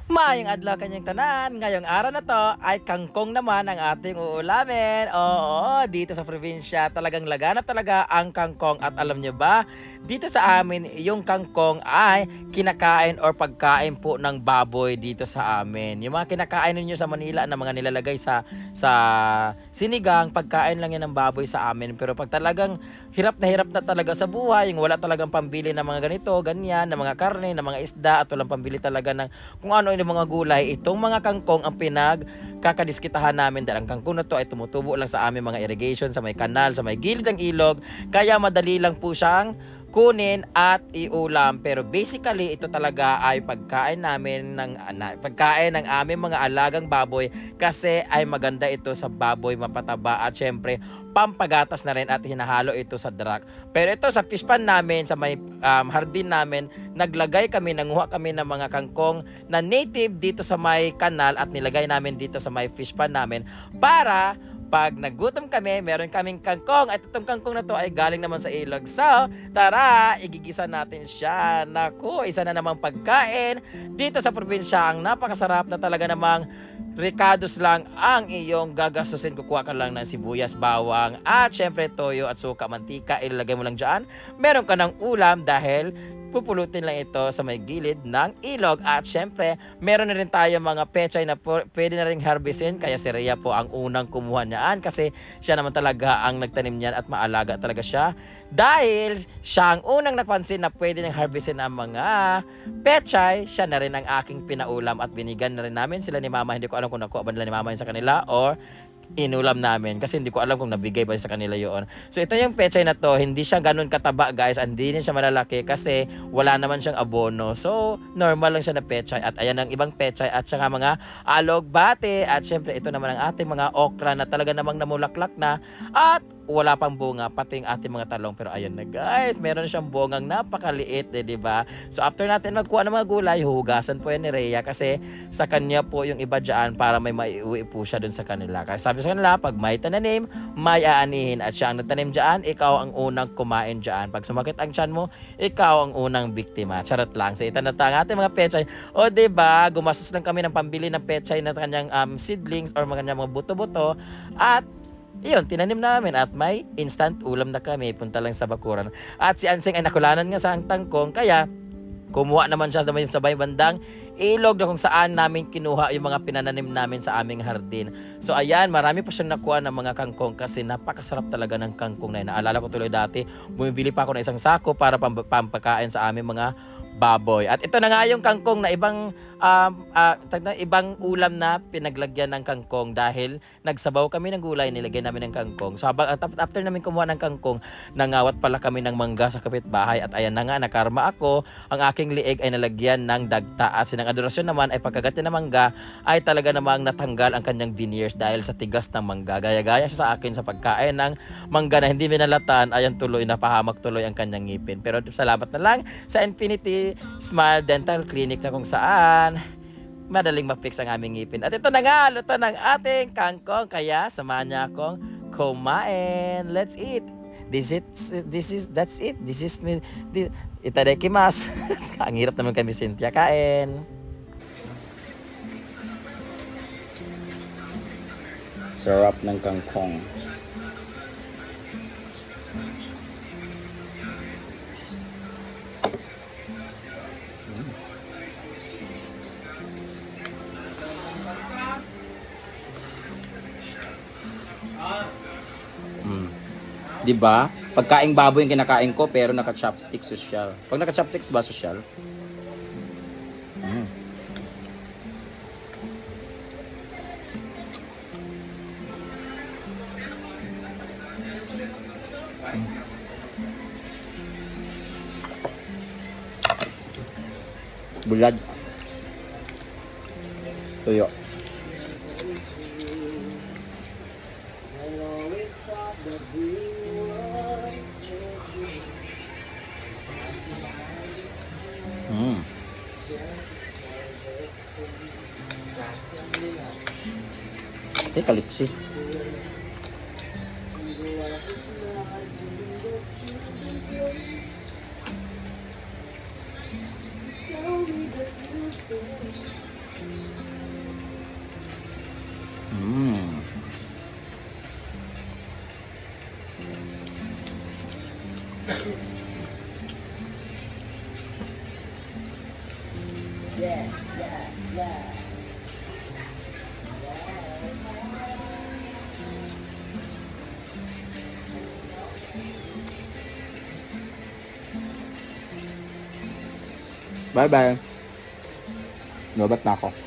Maayong adlaw kanyang tanan. Ngayong araw na to ay kangkong naman ang ating uulamin. Oo, dito sa probinsya talagang laganap talaga ang kangkong. At alam nyo ba, dito sa amin yung kangkong ay kinakain or pagkain po ng baboy dito sa amin. Yung mga kinakain ninyo sa Manila na mga nilalagay sa sinigang, pagkain lang yan ng baboy sa amin. Pero pag talagang hirap na talaga sa buhay, yung wala talagang pambili ng mga ganito, ganyan, ng mga karne, ng mga isda, at walang pambili talaga ng kung ano yung mga gulay, itong mga kangkong ang pinagkakadiskitahan namin dahil ang kangkong na to ay tumutubo lang sa aming mga irrigation, sa may kanal, sa may gilid ng ilog, kaya madali lang po siyang kunin at iulam. Pero basically ito talaga ay pagkain namin pagkain ng aming mga alagang baboy kasi ay maganda ito sa baboy, mapataba at syempre pampagatas na rin at hinahalo ito sa darak. Pero ito sa fish pan namin, sa may hardin namin, nanguha kami ng mga kangkong na native dito sa may kanal at nilagay namin dito sa may fish pan namin para pag nagutom kami, meron kaming kangkong. At itong kangkong na to ay galing naman sa ilog. So, tara, igigisa natin siya. Naku, isa na namang pagkain dito sa probinsya. Ang napakasarap na talaga namang ricados lang ang iyong gagastusin. Kukuha ka lang ng sibuyas, bawang, at syempre toyo at suka, mantika. Ilalagay mo lang dyan. Meron ka ng ulam dahil pupulutin lang ito sa may gilid ng ilog. At syempre, meron na rin tayo mga pechay na pwede na rin harvestin. Kaya si Rhea po ang unang kumuha niyaan kasi siya naman talaga ang nagtanim niyan at maalaga talaga siya. Dahil siya ang unang napansin na pwede niyang harvestin ang mga pechay, siya na rin ang aking pinaulam at binigyan na rin namin sila ni Mama. Hindi ko alam kung nakuha ba nila ni Mama sa kanila or inulam namin kasi hindi ko alam kung nabigay ba sa kanila yun. So ito yung pechay na to, hindi siya ganun kataba guys, hindi din siya malalaki kasi wala naman siyang abono. So normal lang siya na pechay at ayan ang ibang pechay at saka mga alogbate at syempre ito naman ang ating mga okra na talaga namang namulaklak na at wala pang bunga, pati yung ating mga talong. Pero ayan na guys, meron siyang bungang napakaliit, di ba? So after natin magkuha ng mga gulay, huhugasan po yan ni Rhea kasi sa kanya po yung iba dyan para may maiuwi po siya dun sa kanila. Kasi sabi sa kanila, pag may tananim, may aanihin. At siya ang nagtanim dyan, ikaw ang unang kumain dyan. Pag sumakit ang tiyan mo, ikaw ang unang biktima. Charot lang. So ito na ang ating mga pechay. O di ba, gumastos lang kami ng pambili ng pechay na kanyang seedlings or mga buto-buto. At iyon, tinanim namin at may instant ulam na kami. Punta lang sa bakuran. At si Anseng ay nakulanan nga sa ang tangkong. Kaya kumuha naman siya sa may bandang ilog na kung saan namin kinuha yung mga pinananim namin sa aming hardin. So ayan, marami pa siyang nakuha ng mga kangkong kasi napakasarap talaga ng kangkong na yun. Naalala ko tuloy dati, bumibili pa ako ng isang sako para pampakain sa aming mga baboy. At ito na nga yung kangkong na ibang ulam na pinaglagyan ng kangkong dahil nagsabaw kami ng gulay, nilagyan namin ng kangkong. So after namin kumuha ng kangkong, nangawat pala kami ng mangga sa kapitbahay at ayan na nga, nakarma ako. Ang aking liig ay nalagyan ng dagta at sinang adorasyon naman ay pagkagat ng mangga ay talaga namang natanggal ang kanyang veneers dahil sa tigas ng mangga. Gaya-gaya siya sa akin sa pagkain ng mangga na hindi minalatan, ayan tuloy, napahamak tuloy ang kanyang ngipin. Pero salamat na lang sa Infinity Smile Dental Clinic na kung saan madaling ma-fix ang aming ngipin. At ito na nga, luto ng ating kangkong. Kaya samahan niya akong kumain. Let's eat. That's it. This is me. Itadakimasu. Ang hirap naman kami, Cynthia. Kain. Sarap ng kangkong. Di ba? Pagkaing baboy yung kinakain ko pero naka-chopstick social. Pag naka-chopsticks ba social? Bulad. Tuyo. Kalitsi. Mm. Bye-bye. Lobat na ako.